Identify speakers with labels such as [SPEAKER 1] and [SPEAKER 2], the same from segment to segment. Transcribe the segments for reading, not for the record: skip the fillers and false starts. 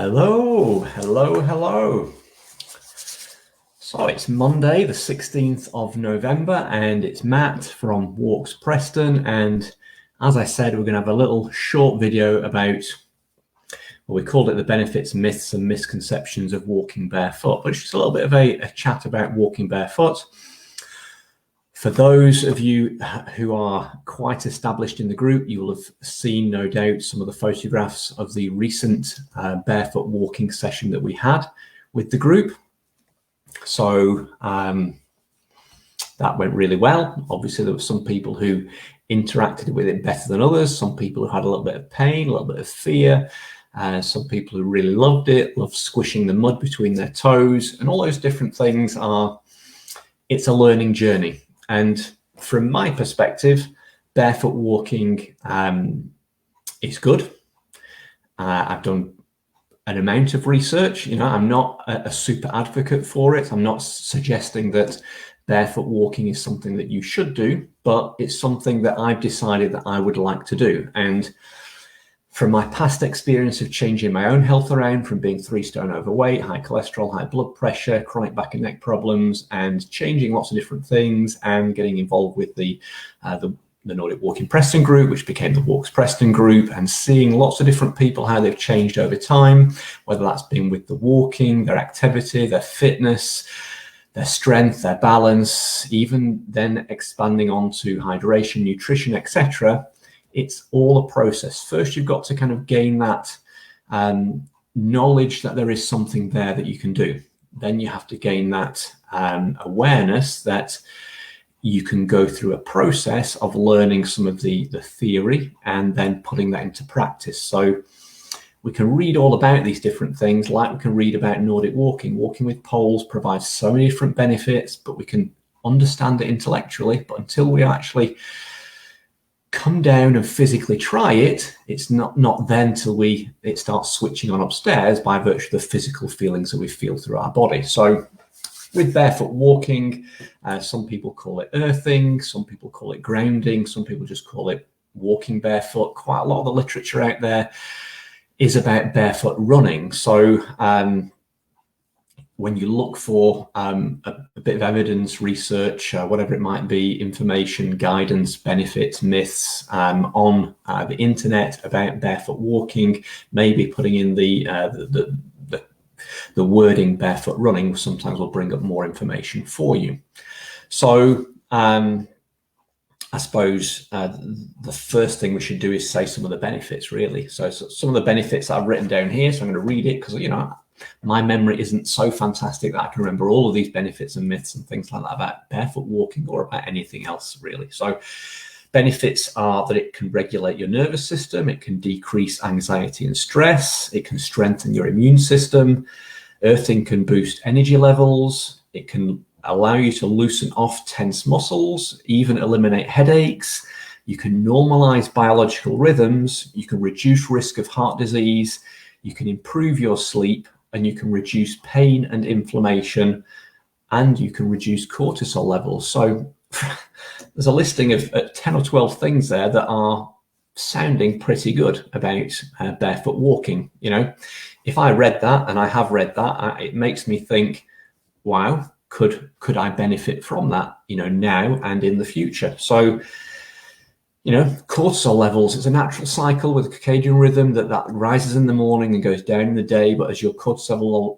[SPEAKER 1] Hello, hello, hello. So it's Monday, the 16th of November, and it's Matt from WALX Preston. And as I said, we're going to have a little short video about, well, we called it the benefits, myths, and misconceptions of walking barefoot, but it's just a little bit of a chat about walking barefoot. For those of you who are quite established in the group, you will have seen, no doubt, some of the photographs of the recent barefoot walking session that we had with the group. So that went really well. Obviously, there were some people who interacted with it better than others, some people who had a little bit of pain, a little bit of fear, some people who really loved it, loved squishing the mud between their toes, and all those different things it's a learning journey. And from my perspective, barefoot walking is good. I've done an amount of research. I'm not a super advocate for it. I'm not suggesting that barefoot walking is something that you should do, but it's something that I've decided that I would like to do. And from my past experience of changing my own health around, from being 3 stone overweight, high cholesterol, high blood pressure, chronic back and neck problems, and changing lots of different things, and getting involved with the Nordic Walking Preston group, which became the WALX Preston group, and seeing lots of different people, how they've changed over time, whether that's been with the walking, their activity, their fitness, their strength, their balance, even then expanding onto hydration, nutrition, etc. It's all a process. First, you've got to kind of gain that knowledge that there is something there that you can do. Then you have to gain that awareness that you can go through a process of learning some of the theory and then putting that into practice. So we can read all about these different things, like we can read about Nordic walking. Walking with poles provides so many different benefits, but we can understand it intellectually. But until we actually come down and physically try it, it's not then till it starts switching on upstairs by virtue of the physical feelings that we feel through our body. So with barefoot walking, some people call it earthing, some people call it grounding, some people just call it walking barefoot. Quite a lot of the literature out there is about barefoot running. So when you look for a bit of evidence, research, whatever it might be, information, guidance, benefits, myths on the internet about barefoot walking, maybe putting in the wording barefoot running sometimes will bring up more information for you. So I suppose the first thing we should do is say some of the benefits, really. So some of the benefits I've written down here, so I'm going to read it because, my memory isn't so fantastic that I can remember all of these benefits and myths and things like that about barefoot walking or about anything else, really. So benefits are that it can regulate your nervous system, it can decrease anxiety and stress, it can strengthen your immune system, earthing can boost energy levels, it can allow you to loosen off tense muscles, even eliminate headaches, you can normalize biological rhythms, you can reduce risk of heart disease, you can improve your sleep, and you can reduce pain and inflammation, and you can reduce cortisol levels. So there's a listing of 10 or 12 things there that are sounding pretty good about barefoot walking. If I read that, and I have read that, it makes me think, wow, could I benefit from that, now and in the future? So, cortisol levels, it's a natural cycle with a circadian rhythm that rises in the morning and goes down in the day. But as your cortisol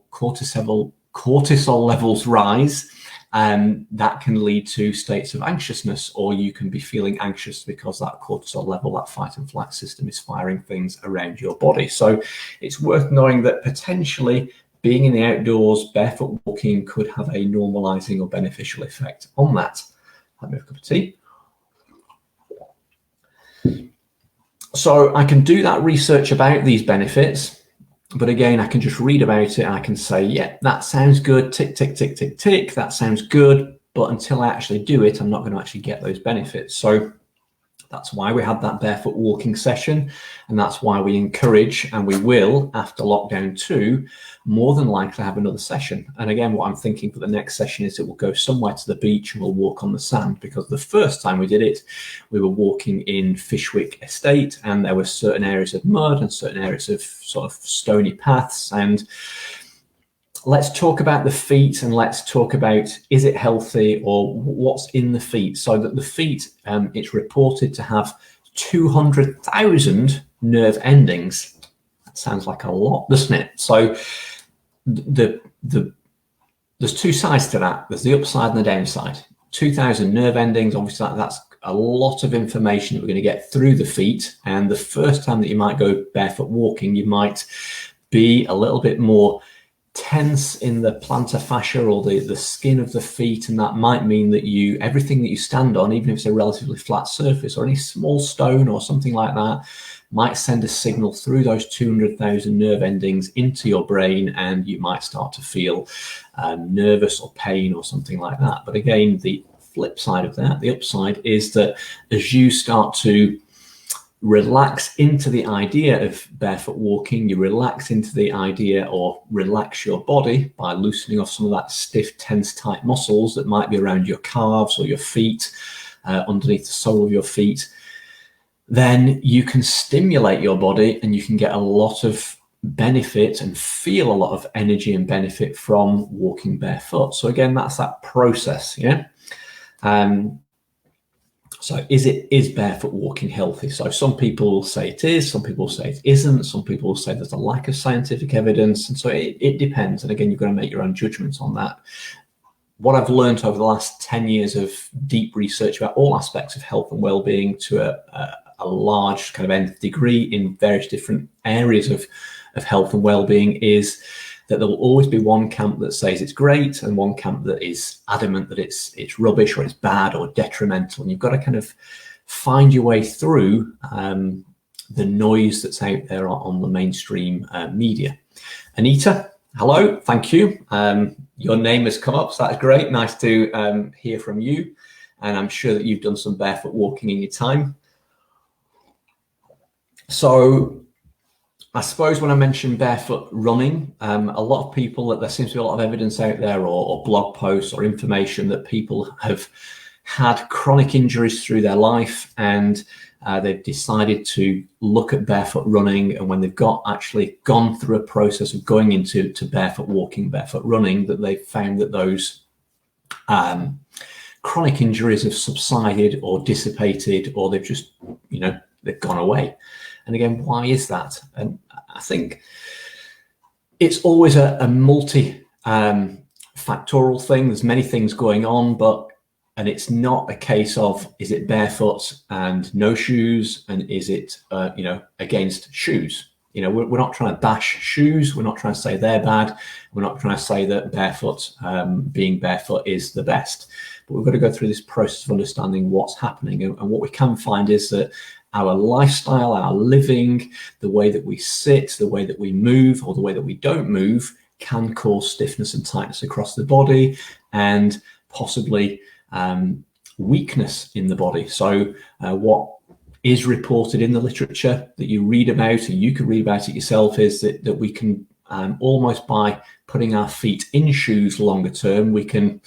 [SPEAKER 1] levels rise, that can lead to states of anxiousness, or you can be feeling anxious because that cortisol level, that fight and flight system, is firing things around your body. So it's worth knowing that potentially being in the outdoors, barefoot walking could have a normalizing or beneficial effect on that. Let me have a cup of tea. So I can do that research about these benefits, but again, I can just read about it and I can say, yeah, that sounds good, tick, tick, tick, tick, tick, that sounds good, but until I actually do it, I'm not going to actually get those benefits. So That's why we had that barefoot walking session, and that's why we encourage, and we will, after lockdown 2, more than likely have another session. And again, what I'm thinking for the next session is that we'll go somewhere to the beach and we'll walk on the sand, because the first time we did it, we were walking in Fishwick Estate, and there were certain areas of mud and certain areas of sort of stony paths. And let's talk about the feet, and let's talk about, is it healthy, or what's in the feet? So that the feet, it's reported to have 200,000 nerve endings. That sounds like a lot, doesn't it? So there's two sides to that. There's the upside and the downside. 2,000 nerve endings, obviously that's a lot of information that we're going to get through the feet. And the first time that you might go barefoot walking, you might be a little bit more tense in the plantar fascia, or the skin of the feet, and that might mean that everything that you stand on, even if it's a relatively flat surface or any small stone or something like that, might send a signal through those 200,000 nerve endings into your brain, and you might start to feel nervous or pain or something like that. But again, the flip side of that, the upside, is that as you start to relax into the idea of barefoot walking, you relax into the idea, or relax your body by loosening off some of that stiff, tense, tight muscles that might be around your calves or your feet, underneath the sole of your feet, then you can stimulate your body and you can get a lot of benefit and feel a lot of energy and benefit from walking barefoot. So again, that's that process, yeah? So is barefoot walking healthy? So some people will say it is, some people will say it isn't, some people will say there's a lack of scientific evidence, and so it depends. And again, you've got to make your own judgments on that. What I've learned over the last 10 years of deep research about all aspects of health and well-being to a large kind of nth degree in various different areas of health and well-being is that there will always be one camp that says it's great and one camp that is adamant that it's rubbish or it's bad or detrimental. And you've got to kind of find your way through the noise that's out there on the mainstream media. Anita, hello, thank you. Your name has come up, so that's great. Nice to hear from you. And I'm sure that you've done some barefoot walking in your time. So I suppose when I mention barefoot running, a lot of people, that there seems to be a lot of evidence out there, or blog posts or information that people have had chronic injuries through their life, and they've decided to look at barefoot running. And when they've actually gone through a process of going into barefoot walking, barefoot running, that they've found that those chronic injuries have subsided or dissipated, or they've just, they've gone away. And again, why is that? And I think it's always a multi-factorial thing. There's many things going on, and it's not a case of, is it barefoot and no shoes, and is it, against shoes? We're not trying to bash shoes. We're not trying to say they're bad. We're not trying to say that barefoot, being barefoot is the best. But we've got to go through this process of understanding what's happening. And what we can find is that our lifestyle, our living, the way that we sit, the way that we move, or the way that we don't move, can cause stiffness and tightness across the body, and possibly weakness in the body. So what is reported in the literature that you read about, and you can read about it yourself, is that we can almost, by putting our feet in shoes longer term, we can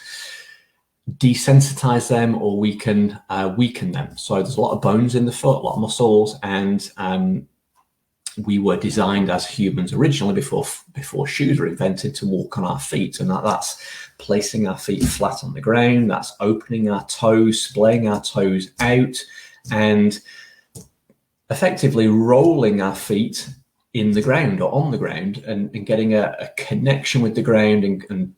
[SPEAKER 1] desensitize them, or we can weaken them. So there's a lot of bones in the foot, a lot of muscles, and we were designed as humans originally, before shoes were invented, to walk on our feet. And that's placing our feet flat on the ground, that's opening our toes, splaying our toes out, and effectively rolling our feet in the ground or on the ground, and getting a connection with the ground, and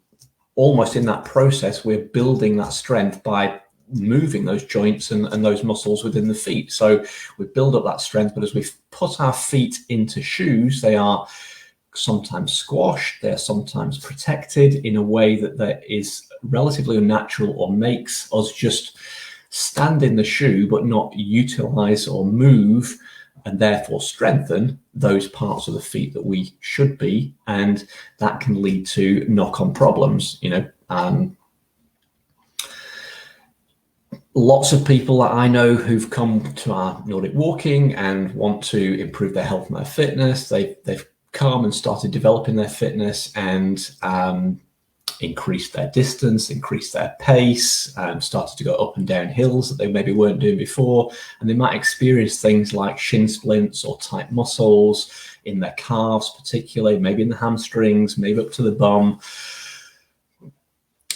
[SPEAKER 1] almost in that process, we're building that strength by moving those joints and those muscles within the feet. So we build up that strength, but as we put our feet into shoes, they are sometimes squashed, they're sometimes protected in a way that is relatively unnatural, or makes us just stand in the shoe but not utilize or move, and therefore strengthen those parts of the feet that we should be. And that can lead to knock-on problems. lots of people that I know who've come to our Nordic Walking and want to improve their health and their fitness. They've come and started developing their fitness and increased their distance, increased their pace, started to go up and down hills that they maybe weren't doing before. And they might experience things like shin splints or tight muscles in their calves, particularly, maybe in the hamstrings, maybe up to the bum.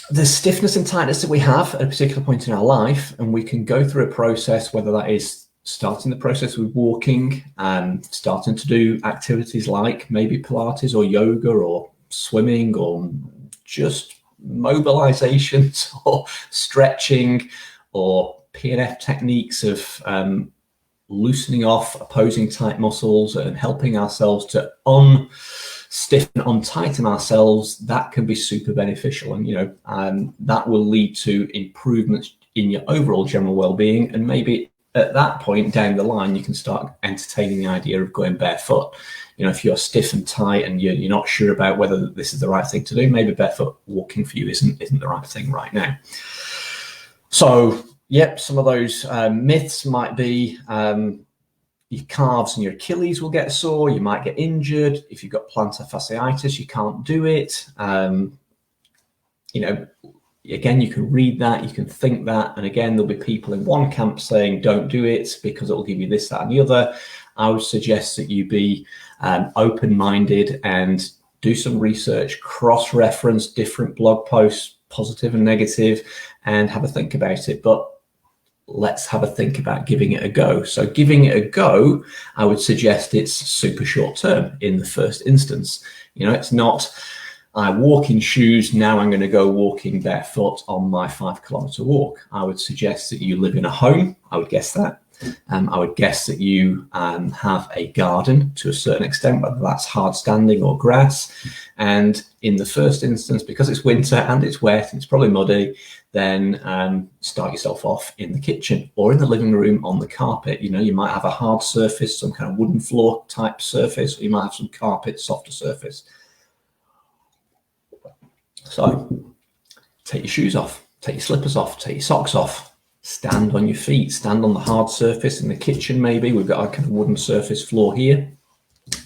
[SPEAKER 1] The stiffness and tightness that we have at a particular point in our life, and we can go through a process, whether that is starting the process with walking and starting to do activities like maybe Pilates or yoga or swimming or just mobilizations or stretching or PNF techniques of loosening off opposing tight muscles and helping ourselves to unstiffen, untighten ourselves. That can be super beneficial, and that will lead to improvements in your overall general well-being. And maybe at that point down the line, you can start entertaining the idea of going barefoot. If you're stiff and tight and you're not sure about whether this is the right thing to do, maybe barefoot walking for you isn't the right thing right now. So, yep, some of those myths might be your calves and your Achilles will get sore, you might get injured. If you've got plantar fasciitis, you can't do it. Again, you can read that, you can think that, and again, there'll be people in one camp saying don't do it because it will give you this, that, and the other. I would suggest that you be open-minded and do some research, cross-reference different blog posts, positive and negative, and have a think about it. But let's have a think about giving it a go. So giving it a go, I would suggest it's super short-term in the first instance. It's not, I walk in shoes, now I'm going to go walking barefoot on my 5-kilometer walk. I would suggest that you live in a home. I would guess that. I would guess that you have a garden to a certain extent, whether that's hard standing or grass. And in the first instance, because it's winter and it's wet and it's probably muddy, then start yourself off in the kitchen or in the living room on the carpet. You might have a hard surface, some kind of wooden floor type surface, or you might have some carpet, softer surface. So take your shoes off, take your slippers off, take your socks off. Stand on your feet, stand on the hard surface in the kitchen maybe. We've got a kind of wooden surface floor here.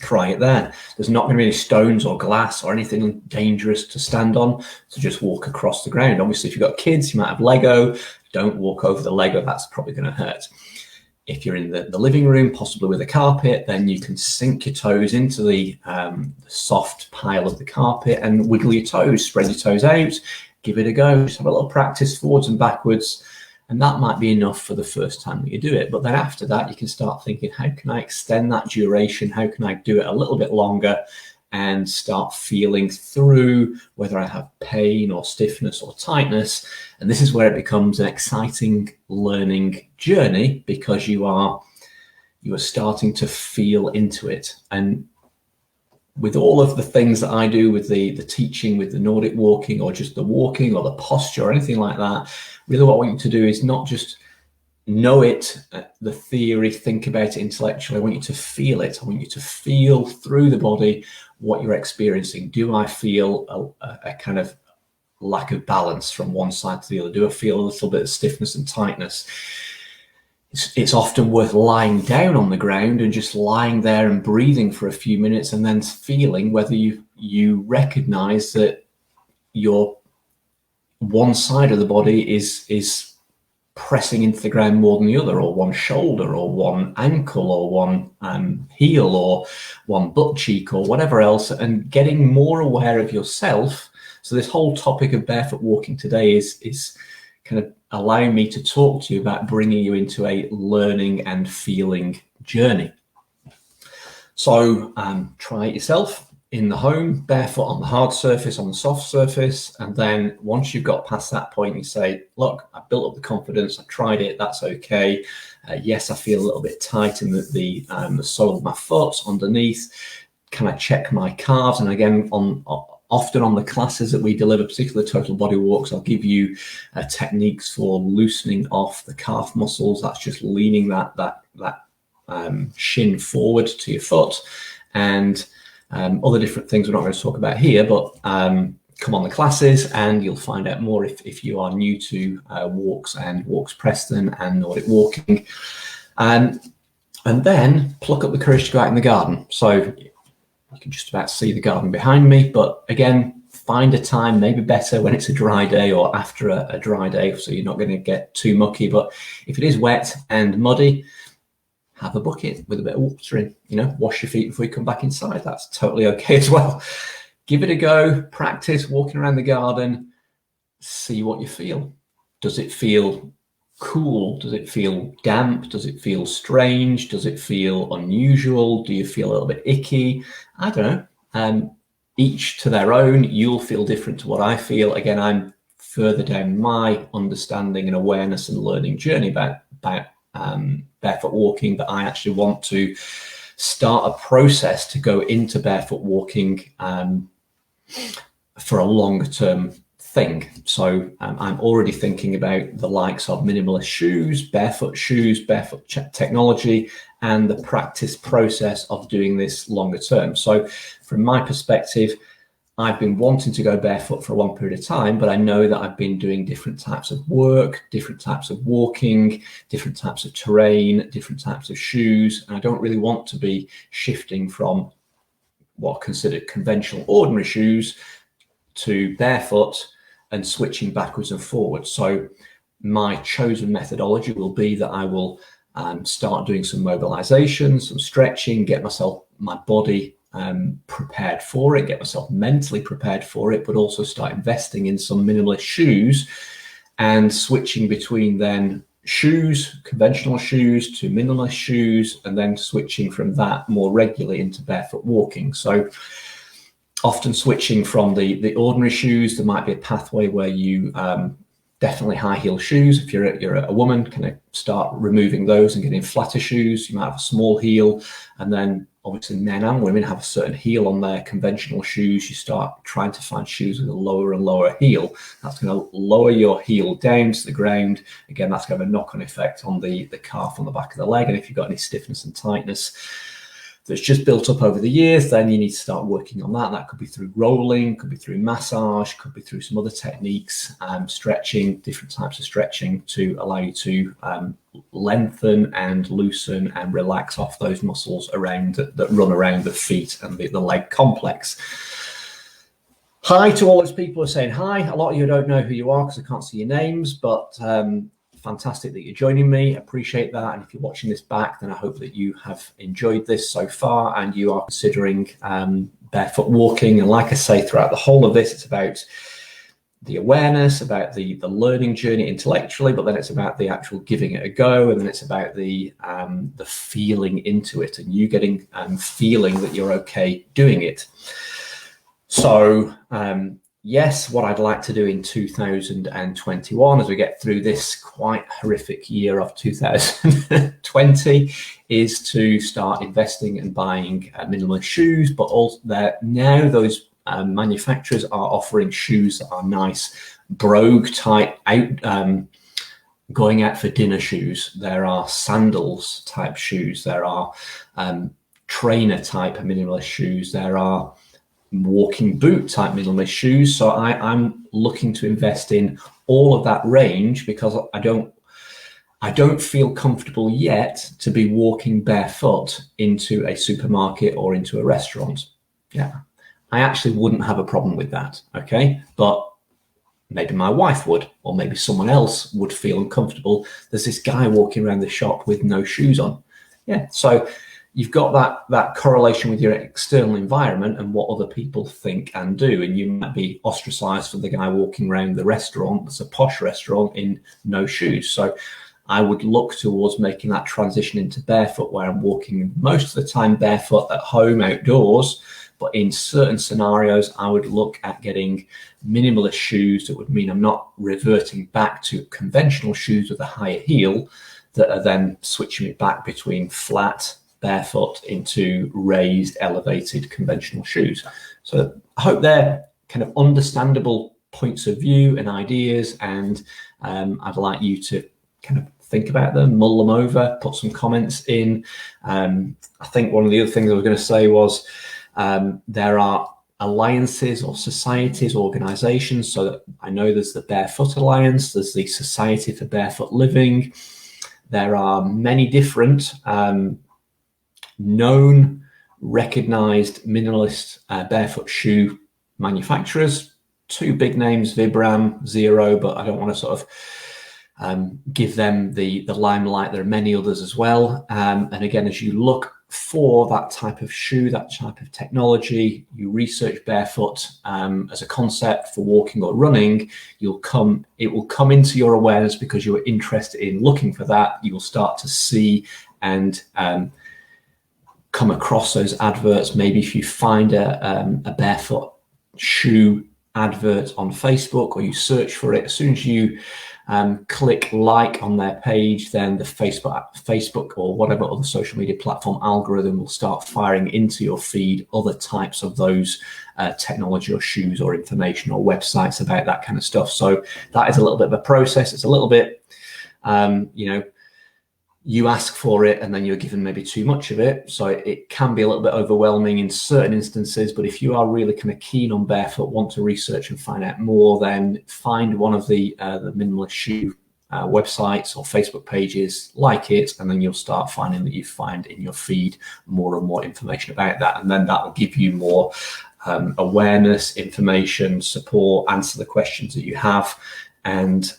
[SPEAKER 1] Try it there. There's not going to be any stones or glass or anything dangerous to stand on, so just walk across the ground. Obviously, if you've got kids, you might have Lego. Don't walk over the Lego, that's probably going to hurt. If you're in the living room, possibly with a carpet, then you can sink your toes into the soft pile of the carpet and wiggle your toes, spread your toes out, give it a go. Just have a little practice forwards and backwards. And that might be enough for the first time that you do it. But then after that, you can start thinking, how can I extend that duration? How can I do it a little bit longer and start feeling through whether I have pain or stiffness or tightness? And this is where it becomes an exciting learning journey, because you are starting to feel into it. And with all of the things that I do with the teaching, with the Nordic walking or just the walking or the posture or anything like that, really what I want you to do is not just know it, the theory, think about it intellectually. I want you to feel it. I want you to feel through the body what you're experiencing. Do I feel a kind of lack of balance from one side to the other? Do I feel a little bit of stiffness and tightness? It's often worth lying down on the ground and just lying there and breathing for a few minutes and then feeling whether you recognize that your one side of the body is pressing into the ground more than the other, or one shoulder or one ankle or one heel or one butt cheek or whatever else, and getting more aware of yourself. So this whole topic of barefoot walking today is kind of allowing me to talk to you about bringing you into a learning and feeling journey. So try it yourself in the home, barefoot on the hard surface, on the soft surface. And then once you've got past that point, you say, look, I built up the confidence, I tried it, that's okay. Yes, I feel a little bit tight in the sole of my foot underneath. Can I check my calves? And again, often on the classes that we deliver, particularly total body walks, I'll give you techniques for loosening off the calf muscles. That's just leaning that shin forward to your foot, and other different things we're not going to talk about here, but come on the classes and you'll find out more if you are new to WALX and WALX Preston and Nordic walking. And then pluck up the courage to go out in the garden. So you can just about see the garden behind me, but again, find a time, maybe better when it's a dry day or after a dry day, so you're not going to get too mucky. But if it is wet and muddy, have a bucket with a bit of water in, wash your feet before you come back inside. That's totally okay as well. Give it a go, practice walking around the garden, see what you feel. Does it feel cool? Does it feel damp? Does it feel strange? Does it feel unusual? Do you feel a little bit icky? I don't know. Each to their own. You'll feel different to what I feel. Again, I'm further down my understanding and awareness and learning journey about barefoot walking, but I actually want to start a process to go into barefoot walking for a longer term thing. So I'm already thinking about the likes of minimalist shoes, barefoot technology, and the practice process of doing this longer term. So from my perspective, I've been wanting to go barefoot for a long period of time, but I know that I've been doing different types of work, different types of walking, different types of terrain, different types of shoes. And I don't really want to be shifting from what are considered conventional ordinary shoes to barefoot and switching backwards and forwards. So my chosen methodology will be that I will start doing some mobilization, some stretching, get my body prepared for it, get myself mentally prepared for it, but also start investing in some minimalist shoes and switching between then shoes, conventional shoes to minimalist shoes, and then switching from that more regularly into barefoot walking. So often switching from the ordinary shoes, there might be a pathway where you definitely high heel shoes. If you're a woman, kind of start removing those and getting flatter shoes. You might have a small heel, and then obviously men and women have a certain heel on their conventional shoes. You start trying to find shoes with a lower and lower heel. That's going to lower your heel down to the ground. Again, that's going to have a knock-on effect on the calf on the back of the leg. And if you've got any stiffness and tightness that's just built up over the years, then you need to start working on that. That could be through rolling, could be through massage, could be through some other techniques, stretching, different types of stretching to allow you to lengthen and loosen and relax off those muscles that run around the feet and the leg complex. Hi to all those people who are saying hi. A lot of you don't know who you are because I can't see your names, but fantastic that you're joining me. Appreciate that. And if you're watching this back, then I hope that you have enjoyed this so far and you are considering barefoot walking. And like I say, throughout the whole of this, it's about the awareness, about the learning journey intellectually, but then it's about the actual giving it a go, and then it's about the feeling into it and you getting feeling that you're okay doing it. So yes, what I'd like to do in 2021 as we get through this quite horrific year of 2020 is to start investing and buying minimalist shoes, but also now those manufacturers are offering shoes that are nice brogue type going out for dinner shoes. There are sandals type shoes. There are trainer type minimalist shoes. There are walking boot type minimalist shoes. So I'm looking to invest in all of that range because I don't feel comfortable yet to be walking barefoot into a supermarket or into a restaurant. Yeah, I actually wouldn't have a problem with that. Okay, but maybe my wife would, or maybe someone else would feel uncomfortable. There's this guy walking around the shop with no shoes on. Yeah, so you've got that correlation with your external environment and what other people think and do. And you might be ostracized for the guy walking around the restaurant, that's a posh restaurant, in no shoes. So I would look towards making that transition into barefoot, where I'm walking most of the time barefoot at home, outdoors. But in certain scenarios, I would look at getting minimalist shoes that would mean I'm not reverting back to conventional shoes with a higher heel that are then switching me back between flat, barefoot into raised, elevated conventional shoes. So I hope they're kind of understandable points of view and ideas, and I'd like you to kind of think about them, mull them over, put some comments in. I think one of the other things I was going to say was there are alliances or societies, organizations. So that I know there's the Barefoot Alliance, there's the Society for Barefoot Living. There are many different known, recognized minimalist barefoot shoe manufacturers. Two big names, Vibram, Zero, but I don't want to sort of give them the limelight. There are many others as well. And again, as you look for that type of shoe, that type of technology, you research barefoot as a concept for walking or running, it will come into your awareness because you're interested in looking for that. You will start to see and come across those adverts. Maybe if you find a barefoot shoe advert on Facebook or you search for it, as soon as you click like on their page, then the Facebook or whatever other social media platform algorithm will start firing into your feed other types of those technology or shoes or information or websites about that kind of stuff. So that is a little bit of a process. It's a little bit, you ask for it and then you're given maybe too much of it. So it can be a little bit overwhelming in certain instances, but if you are really kind of keen on barefoot, want to research and find out more, then find one of the minimalist shoe websites or Facebook pages, like it, and then you'll start finding that you find in your feed more and more information about that. And then that will give you more awareness, information, support, answer the questions that you have. And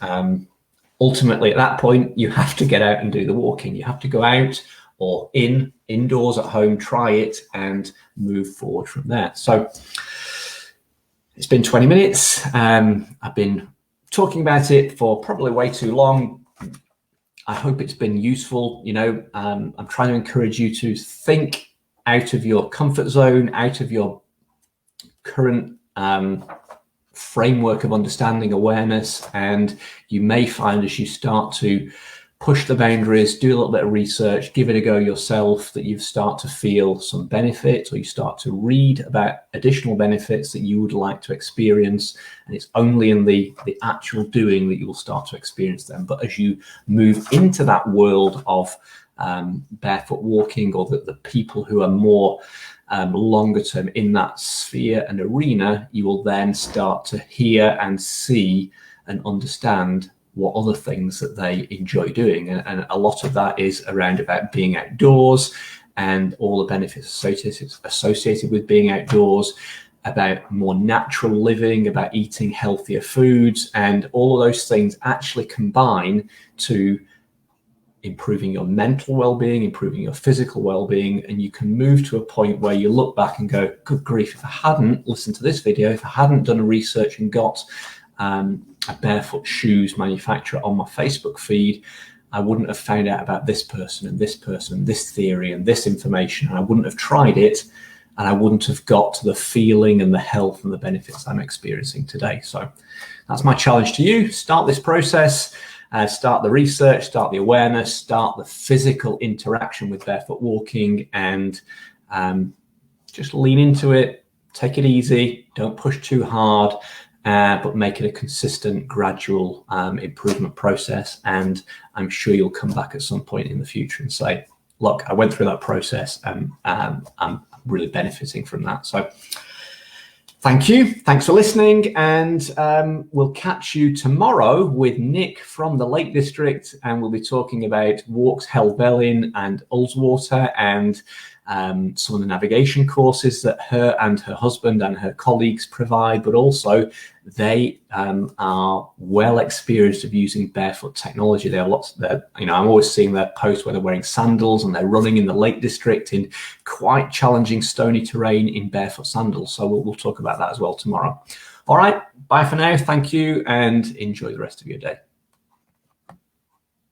[SPEAKER 1] ultimately, at that point, you have to get out and do the walking. You have to go out or indoors at home, try it, and move forward from there. So it's been 20 minutes. I've been talking about it for probably way too long. I hope it's been useful. I'm trying to encourage you to think out of your comfort zone, out of your current framework of understanding, awareness, and you may find as you start to push the boundaries, do a little bit of research, give it a go yourself, that you start to feel some benefit, or you start to read about additional benefits that you would like to experience. And it's only in the actual doing that you will start to experience them. But as you move into that world of barefoot walking, or the people who are more longer term in that sphere and arena, you will then start to hear and see and understand what other things that they enjoy doing. And a lot of that is around about being outdoors and all the benefits associated with being outdoors, about more natural living, about eating healthier foods, and all of those things actually combine to improving your mental well-being, improving your physical well-being. And you can move to a point where you look back and go, good grief, if I hadn't listened to this video, if I hadn't done a research and got a barefoot shoes manufacturer on my Facebook feed, I wouldn't have found out about this person, this theory and this information. And I wouldn't have tried it, and I wouldn't have got to the feeling and the health and the benefits I'm experiencing today. So that's my challenge to you. Start this process. Start the research, start the awareness, start the physical interaction with barefoot walking, and just lean into it. Take it easy. Don't push too hard, but make it a consistent, gradual improvement process. And I'm sure you'll come back at some point in the future and say, look, I went through that process and I'm really benefiting from that. So thank you. Thanks for listening. And we'll catch you tomorrow with Nick from the Lake District. And we'll be talking about WALX Helvellyn and Ullswater, and some of the navigation courses that her and her husband and her colleagues provide, but also they are well experienced of using barefoot technology. There are lots that, I'm always seeing their posts where they're wearing sandals and they're running in the Lake District in quite challenging stony terrain in barefoot sandals. So we'll talk about that as well tomorrow. All right, bye for now. Thank you and enjoy the rest of your day.